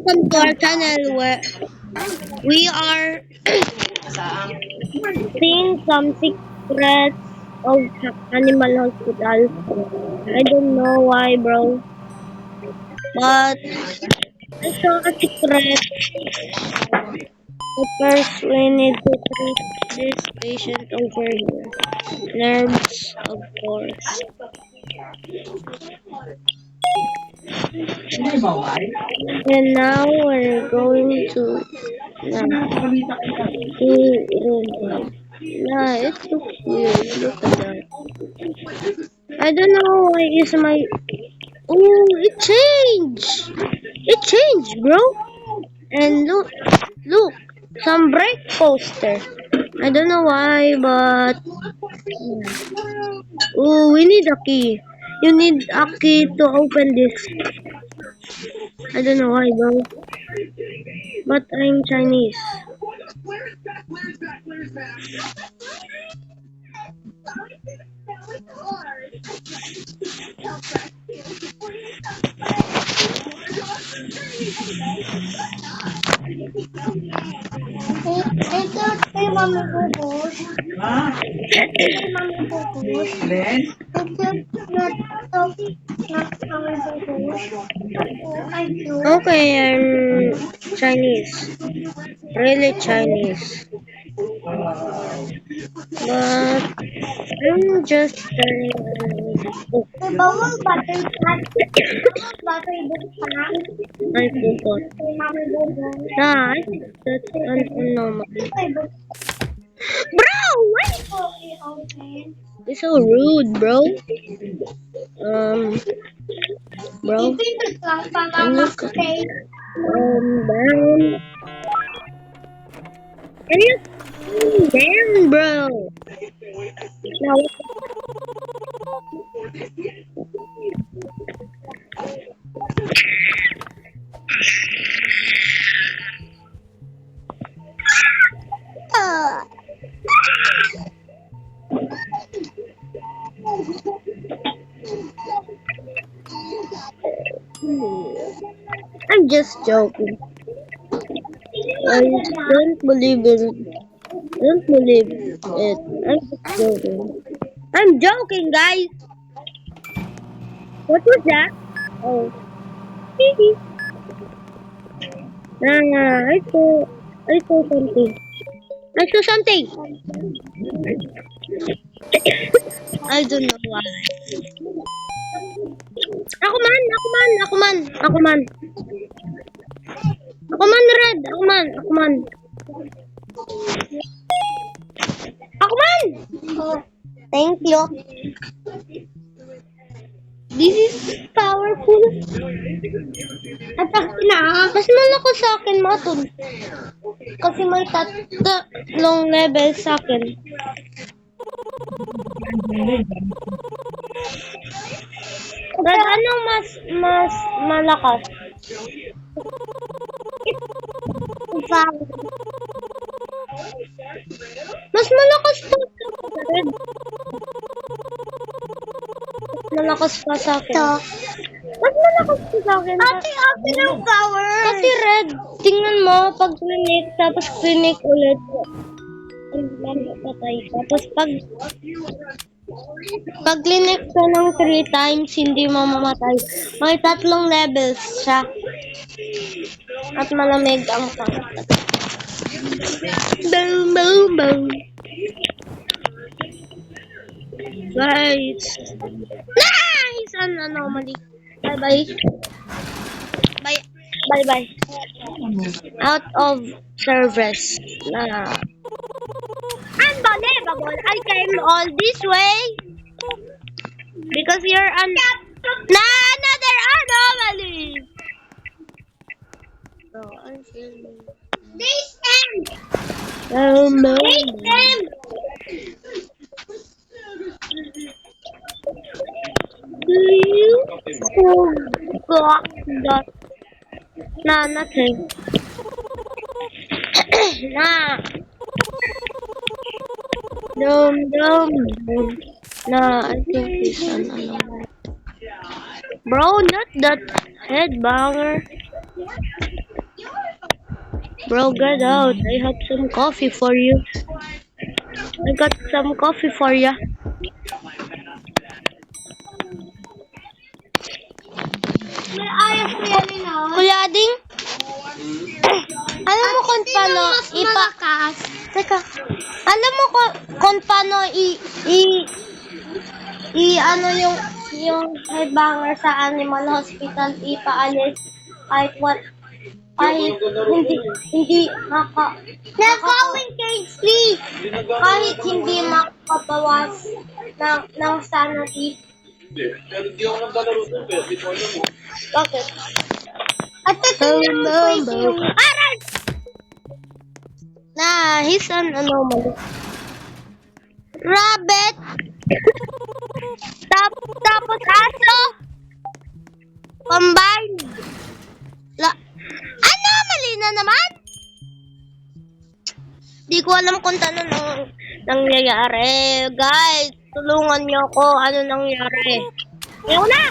Welcome to our channel where we are seeing some secrets of animal hospital. I don't know why, bro, but I saw a secret. But first, we need to treat this patient over here. Nerves, of course. And now we're going to room 5. Yeah, it looks weird. Look at that. I don't know why is my. Oh, it changed. It changed, bro. And look, some brake poster. I don't know why, but oh, we need a key. You need a key to open this. I don't know why, bro. But I'm Chinese. Ito kay Mami Bubos. Kay Mami Bubos. Then? Ito not Mami Bubos. Okay, I'm Chinese. Really Chinese. But I'm just turning the bawang butter butter I forgot. Nah, I think that's normal. Bro, wait! You're so rude, bro. Um, bro. I'm not down. Can you calm down, bro? Now, I'm just joking. I don't believe it. Don't believe it. I'm just joking. I'm joking, guys. What was that? Oh, hee. Nah, I saw something. I saw something. I don't know why. Ako man, ako man, ako man, ako man. Ako man, Red. Ako man, ako man. Ako man! Thank you. This is powerful. Attack na. Mas malakas sa akin, Matun. Kasi may tatlong level sa akin. Red, anong mas malakas? Mas malakas pa. Red. Mas malakas pa sa akin. Mas malakas pa sa akin. Ate, akin ang power. Kasi Red, tingnan mo, pag clinic, tapos clinic ulit. Patay. Tapos pag clinic ka ng 3 times, hindi mamamatay. May 3 levels siya. At malamig ang pangkat. Boom, boom, boom. Guys. Nice! An anomaly. Bye-bye. Bye-bye. Out of service. Unbelievable. I came all this way. Because you're another anomaly. Bro, I'm feeling... This end! This end! Do you forgot that? Nah, nothing. Nah. Dum. Nah, I think he's an anomaly. Bro, not that headbanger. Bro, get out. I have some coffee for you. I got some coffee for ya. Kuya Ading, alam mo kung paano Teka, alam mo kung paano ano yung headbanger sa animal hospital ipaalis kahit hindi going cage please kahit hindi makabawas ng sanity. Hindi. Pero di ako naglalaro doon, pero di ko alam mo. Bakit? At ito yung aray! He's an anomaly. Rabbit! Tapos aso! Combined! Anomaly na naman! Di ko alam kung ano nangyayari. Guys, tulungan niyo ako. Ano nangyayari? Ayaw na!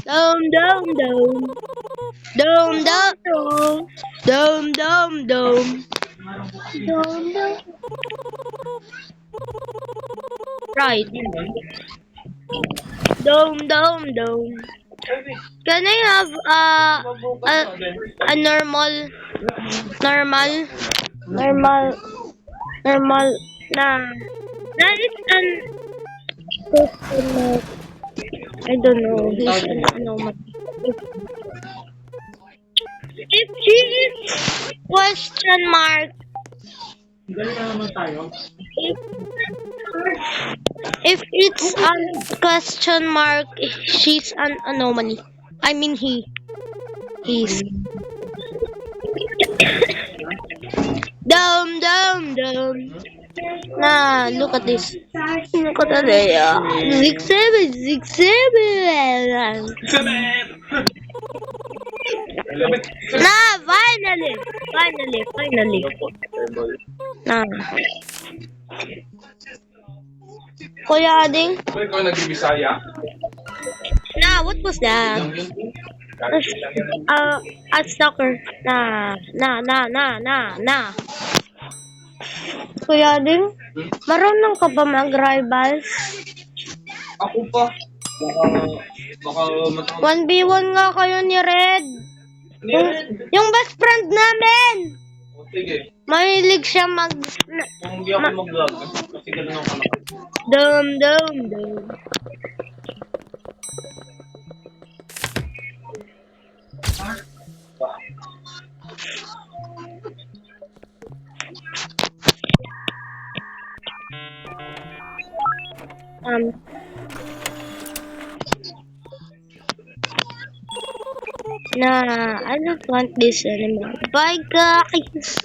Dom. Right. Dom. Can I have a normal it's an I don't know. He's an anomaly. If she is question mark. If it's a question mark, she's an anomaly. I mean he's. Dom. Nah, look at this. Look at that. 6-7. Nah, finally. Nah. Kuya Ading? Ikaw nag-Bisaya? Nah, what was that? A stalker. Nah. Kuya Ading? Marunong ka ba mag-rivals? Ako pa. Baka 1v1 nga kayo ni Red. Yung best friend namin. sige. Mahilig siya Kung hindi ako mag-vlog, kasi ganun ako na. Dom. I don't want this anymore. Bye guys.